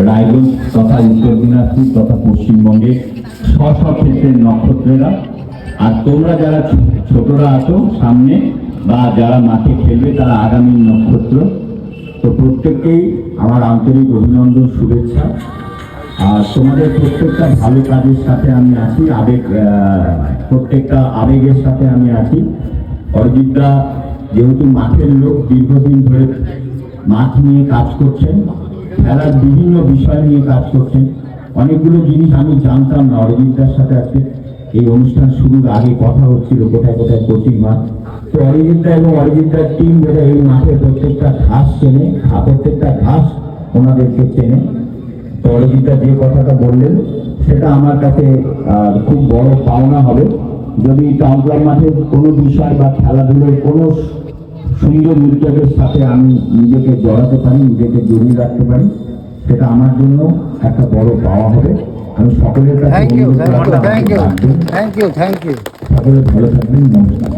রায়গঞ্জ তথা উত্তর দিনাজপুর তথা পশ্চিমবঙ্গে স্ব ক্ষেত্রের নক্ষত্রেরা। আর তোমরা যারা ছোটরা আছো সামনে বা যারা মাঠে খেলবে তারা আগামী নক্ষত্র। তো প্রত্যেককেই আমার আন্তরিক অভিনন্দন, শুভেচ্ছা। আর তোমাদের প্রত্যেকটা ভালো কাজের সাথে আমি আছি, প্রত্যেকটা আবেগের সাথে আমি আছি। অরিজিৎদা যেহেতু মাঠের লোক, দীর্ঘদিন ধরে মাঠ নিয়ে কাজ করছেন, খেলার বিভিন্ন বিষয় নিয়ে কাজ করছেন। অনেকগুলো জিনিস আমি জানতাম না, অরিজিৎদার সাথে আজকে এই অনুষ্ঠান শুরুর আগে কথা হচ্ছিল কোথায় কোথায় কোচিং মাঠ। তো অরিজিৎদা এবং অরিজিৎদার টিম ধরে এই মাঠের প্রত্যেকটা ঘাস চেনে, প্রত্যেকটা ঘাস ওনাদেরকে চেনে। তো অরিজিৎদা যে কথাটা বললেন সেটা আমার কাছে খুব বড় পাওনা হবে। যদি টাউন ক্লাব মাঠের কোনো বিষয় বা খেলাধুলোর কোনো সুন্দর উদ্যোগের সাথে আমি নিজেকে জড়াতে পারি, নিজেকে জড়িয়ে রাখতে পারি, সেটা আমার জন্য একটা বড় পাওয়া হবে। আমি সকলের কাছে থ্যাংক ইউ। সকলে ভালো থাকবেন, নমস্কার।